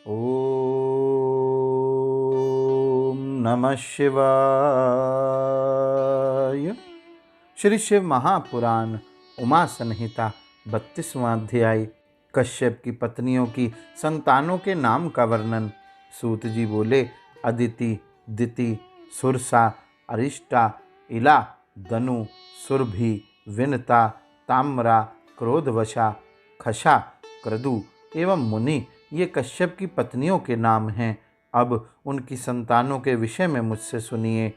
ओम नमः शिवाय। श्री शिव महापुराण उमा संहिता 32वां अध्याय। कश्यप की पत्नियों की संतानों के नाम का वर्णन। सूत जी बोले, अदिति, दिति, सुरसा, अरिष्टा, इला, दनु, सुरभि, विनता, ताम्रा, क्रोधवशा, खशा, क्रदु एवं मुनि ये कश्यप की पत्नियों के नाम हैं। अब उनकी संतानों के विषय में मुझसे सुनिए।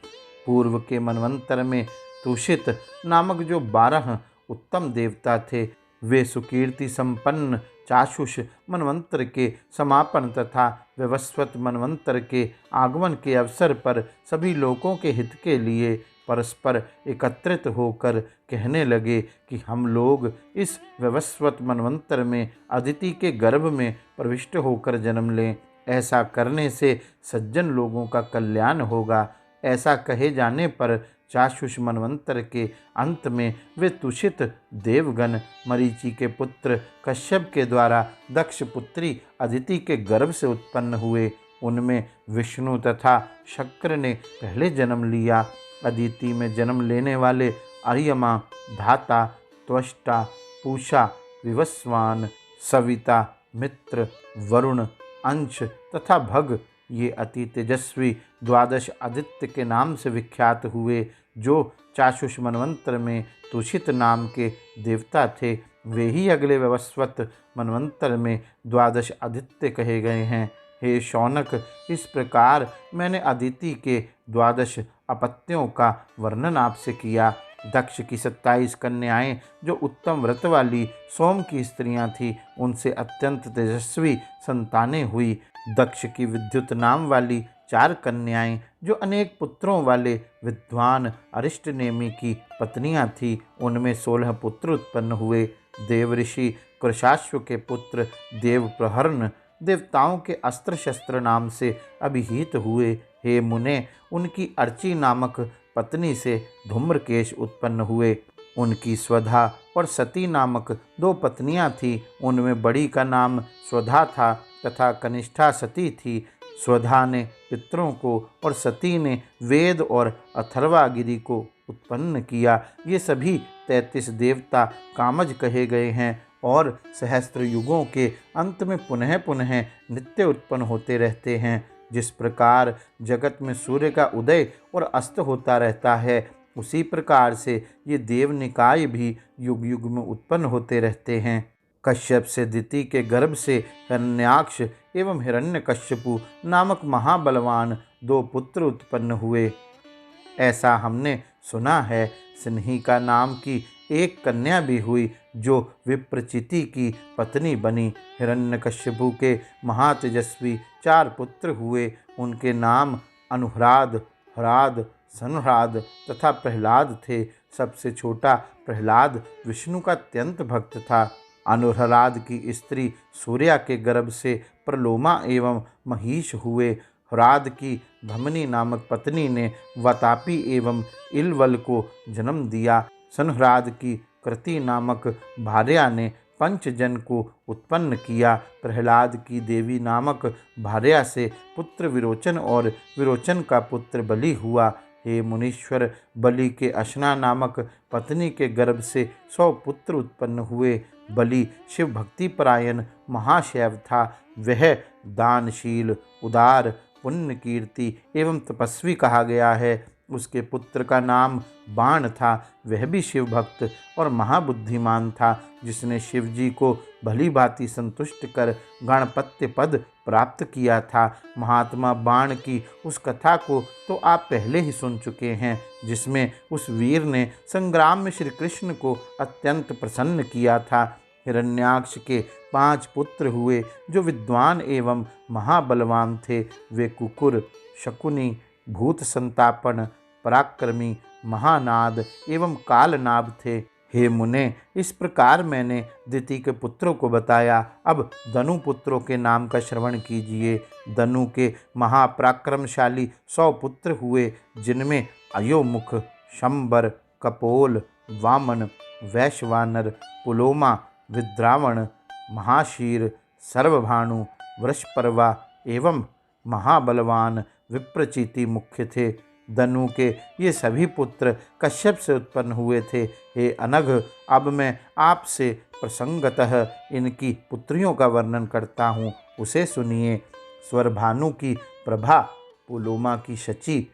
पूर्व के मनवंतर में तुषित नामक जो 12 उत्तम देवता थे, वे सुकीर्ति संपन्न चाक्षुष मनवंतर के समापन तथा विवस्वत मनवंतर के आगमन के अवसर पर सभी लोगों के हित के लिए परस्पर एकत्रित होकर कहने लगे कि हम लोग इस विवस्वत मनवंतर में अदिति के गर्भ में प्रविष्ट होकर जन्म लें। ऐसा करने से सज्जन लोगों का कल्याण होगा। ऐसा कहे जाने पर चाक्षुष मनवंतर के अंत में वे तुषित देवगण मरीचि के पुत्र कश्यप के द्वारा दक्ष पुत्री अदिति के गर्भ से उत्पन्न हुए। उनमें विष्णु तथा शक्र ने पहले जन्म लिया। अदिति में जन्म लेने वाले अर्यमा, धाता, त्वष्टा, पूषा, विवस्वान, सविता, मित्र, वरुण, अंश तथा भग ये अति तेजस्वी 12 आदित्य के नाम से विख्यात हुए। जो चाक्षुष मनवंतर में तुषित नाम के देवता थे, वे ही अगले वैवस्वत मनवंतर में 12 आदित्य कहे गए हैं। हे शौनक, इस प्रकार मैंने अदिति के 12 अपत्यों का वर्णन आपसे किया। दक्ष की 27 कन्याएं जो उत्तम व्रत वाली सोम की स्त्रियां थीं, उनसे अत्यंत तेजस्वी संतानें हुई। दक्ष की विद्युत नाम वाली 4 कन्याएं जो अनेक पुत्रों वाले विद्वान अरिष्टनेमि की पत्नियां थीं, उनमें 16 पुत्र उत्पन्न हुए। देवऋषि कृशाश्व के पुत्र देवप्रहर्ण देवताओं के अस्त्र शस्त्र नाम से अभिहित हुए। हे मुने, उनकी अर्ची नामक पत्नी से धूम्रकेश उत्पन्न हुए। उनकी स्वधा और सती नामक 2 पत्नियां थीं। उनमें बड़ी का नाम स्वधा था तथा कनिष्ठा सती थी। स्वधा ने पितरों को और सती ने वेद और अथर्वागिरी को उत्पन्न किया। ये सभी 33 देवता कामज कहे गए हैं और सहस्त्र युगों के अंत में पुनः पुनः नित्य उत्पन्न होते रहते हैं। जिस प्रकार जगत में सूर्य का उदय और अस्त होता रहता है, उसी प्रकार से ये देव निकाय भी युग युग में उत्पन्न होते रहते हैं। कश्यप से दिति के गर्भ से हिरण्याक्ष एवं हिरण्यकश्यपु नामक महाबलवान 2 पुत्र उत्पन्न हुए, ऐसा हमने सुना है। सिन्हिका नाम की एक कन्या भी हुई, जो विप्रचिति की पत्नी बनी। हिरण्यकश्यपु के महातेजस्वी 4 पुत्र हुए। उनके नाम अनुह्राद, ह्राद, संह्राद तथा प्रहलाद थे। सबसे छोटा प्रहलाद विष्णु का अत्यंत भक्त था। अनुह्राद की स्त्री सूर्या के गर्भ से प्रलोमा एवं महिष हुए। ह्राद की धमनी नामक पत्नी ने वातापी एवं इलवल को जन्म दिया। संह्राद की कृति नामक भार्या ने पंचजन को उत्पन्न किया। प्रहलाद की देवी नामक भार्या से पुत्र विरोचन और विरोचन का पुत्र बलि हुआ। हे मुनीश्वर, बलि के अशना नामक पत्नी के गर्भ से 100 पुत्र उत्पन्न हुए। बलि शिव भक्ति परायण महाशैव था। वह दानशील, उदार, पुण्य कीर्ति एवं तपस्वी कहा गया है। उसके पुत्र का नाम बाण था। वह भी शिव भक्त और महाबुद्धिमान था, जिसने शिव जी को भली भांति संतुष्ट कर गणपत्य पद प्राप्त किया था। महात्मा बाण की उस कथा को तो आप पहले ही सुन चुके हैं, जिसमें उस वीर ने संग्राम में श्री कृष्ण को अत्यंत प्रसन्न किया था। हिरण्याक्ष के 5 पुत्र हुए, जो विद्वान एवं महाबलवान थे। वे कुकुर, शकुनी, भूत संतापन, पराक्रमी, महानाद एवं कालनाभ थे। हे मुने, इस प्रकार मैंने दिति के पुत्रों को बताया। अब दनु पुत्रों के नाम का श्रवण कीजिए। दनु के महापराक्रमशाली 100 पुत्र हुए, जिनमें अयोमुख, शंबर, कपोल, वामन, वैश्वानर, पुलोमा, विद्रावण, महाशीर, सर्वभानु, वृषपर्वा एवं महाबलवान विप्रचिति मुख्य थे। दनु के ये सभी पुत्र कश्यप से उत्पन्न हुए थे। हे अनघ, अब मैं आपसे प्रसंगतः इनकी पुत्रियों का वर्णन करता हूँ, उसे सुनिए। स्वरभानु की प्रभा, पुलोमा की शची,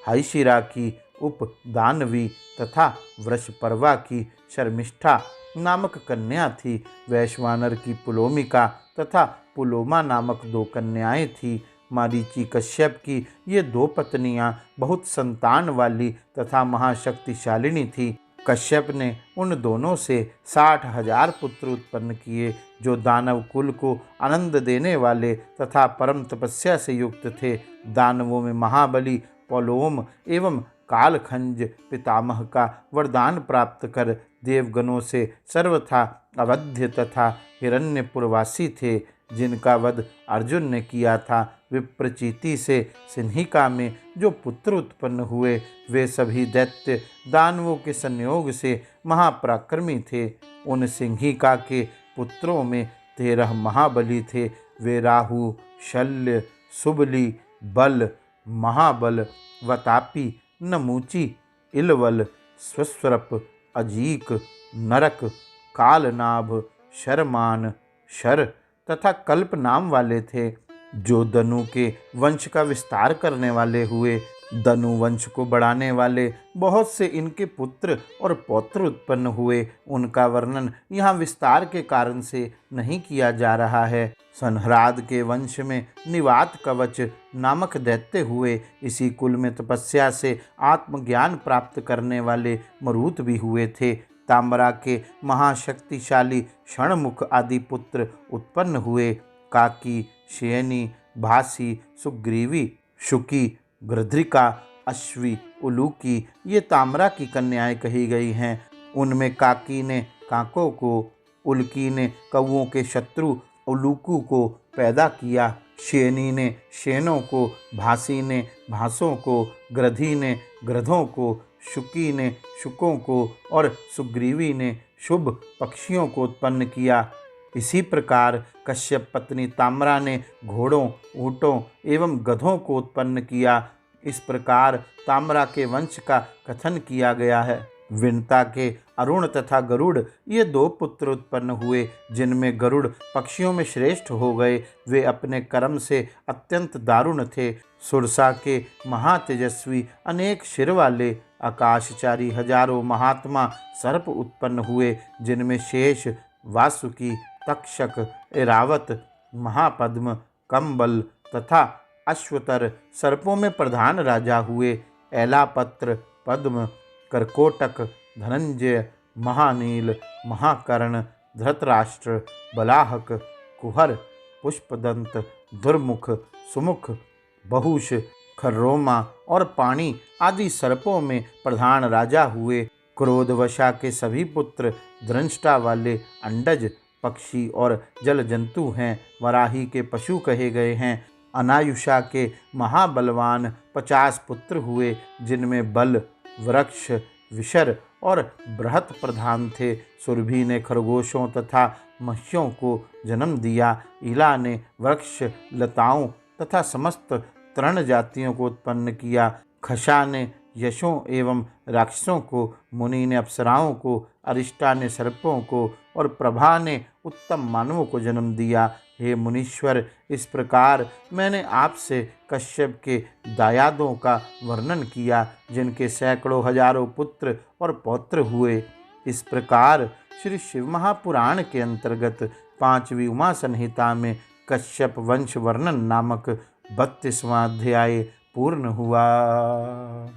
हाइशिरा की उपदानवी तथा वृषपर्वा की शर्मिष्ठा नामक कन्या थी। वैश्वानर की पुलोमिका तथा पुलोमा नामक 2 कन्याएं थीं। मारीची कश्यप की ये 2 पत्नियां बहुत संतान वाली तथा महाशक्तिशालिनी थी। कश्यप ने उन दोनों से 60,000 पुत्र उत्पन्न किए, जो दानव कुल को आनंद देने वाले तथा परम तपस्या से युक्त थे। दानवों में महाबली पौलोम एवं कालखंज पितामह का वरदान प्राप्त कर देवगणों से सर्वथा अवध्य तथा हिरण्यपुरवासी थे, जिनका वध अर्जुन ने किया था। विप्रचिति से सिन्हिका में जो पुत्र उत्पन्न हुए, वे सभी दैत्य दानवों के संयोग से महापराक्रमी थे। उन सिंहिका के पुत्रों में 13 महाबली थे। वे राहु, शल्य, सुबली, बल, महाबल, वतापी, नमूची, इलवल, स्वस्वरप, अजीक, नरक, कालनाभ, शरमान, शर तथा कल्प नाम वाले थे, जो दनु के वंश का विस्तार करने वाले हुए। दनु वंश को बढ़ाने वाले बहुत से इनके पुत्र और पौत्र उत्पन्न हुए। उनका वर्णन यहाँ विस्तार के कारण से नहीं किया जा रहा है। संहराद के वंश में निवात कवच नामक दैत्य हुए। इसी कुल में तपस्या से आत्मज्ञान प्राप्त करने वाले मरुत भी हुए थे। ताम्रा के महाशक्तिशाली क्षणमुख आदि पुत्र उत्पन्न हुए। काकी, शयनी, भासी, सुग्रीवी, शुकी, गृध्रिका, अश्वी, उलूकी ये ताम्रा की कन्याएं कही गई हैं। उनमें काकी ने काकों को, उल्की ने कौओं के शत्रु उलूकू को पैदा किया, शयनी ने शेनों को, भासी ने भासों को, गृधि ने गृधों को, शुकी ने शुकों को और सुग्रीवी ने शुभ पक्षियों को उत्पन्न किया। इसी प्रकार कश्यप पत्नी ताम्रा ने घोड़ों, ऊँटों एवं गधों को उत्पन्न किया। इस प्रकार ताम्रा के वंश का कथन किया गया है। विनता के अरुण तथा गरुड़ ये 2 पुत्र उत्पन्न हुए, जिनमें गरुड़ पक्षियों में श्रेष्ठ हो गए। वे अपने कर्म से अत्यंत दारुण थे। सुरसा के महातेजस्वी अनेक शिर वाले आकाशचारी हजारों महात्मा सर्प उत्पन्न हुए, जिनमें शेष, वासुकी, तक्षक, ऐरावत, महापद्म, कंबल तथा अश्वतर सर्पों में प्रधान राजा हुए। ऐलापत्र, पद्म, करकोटक, धनंजय, महानील, महाकर्ण, धृतराष्ट्र, बलाहक, कुहर, पुष्पदंत, दुर्मुख, सुमुख, बहुश, खर्रोमा और पाणी आदि सर्पों में प्रधान राजा हुए। क्रोधवशा के सभी पुत्र दृष्टा वाले अंडज, पक्षी और जल जंतु हैं। वराही के पशु कहे गए हैं। अनायुषा के महाबलवान 50 पुत्र हुए, जिनमें बल, वृक्ष, विशर और बृहत प्रधान थे। सुरभि ने खरगोशों तथा मत्स्यों को जन्म दिया। इला ने वृक्ष, लताओं तथा समस्त तृण जातियों को उत्पन्न किया। खशा ने यशों एवं राक्षसों को, मुनि ने अप्सराओं को, अरिष्टा ने सर्पों को और प्रभा ने उत्तम मानवों को जन्म दिया। हे मुनीश्वर, इस प्रकार मैंने आपसे कश्यप के दायादों का वर्णन किया, जिनके सैकड़ों हजारों पुत्र और पौत्र हुए। इस प्रकार श्री शिव महापुराण के अंतर्गत 5वीं उमा संहिता में कश्यप वंश वर्णन नामक 32वां अध्याय पूर्ण हुआ।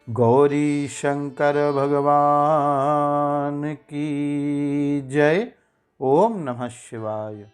गौरी शंकर भगवान की जय। ओम नमः शिवाय।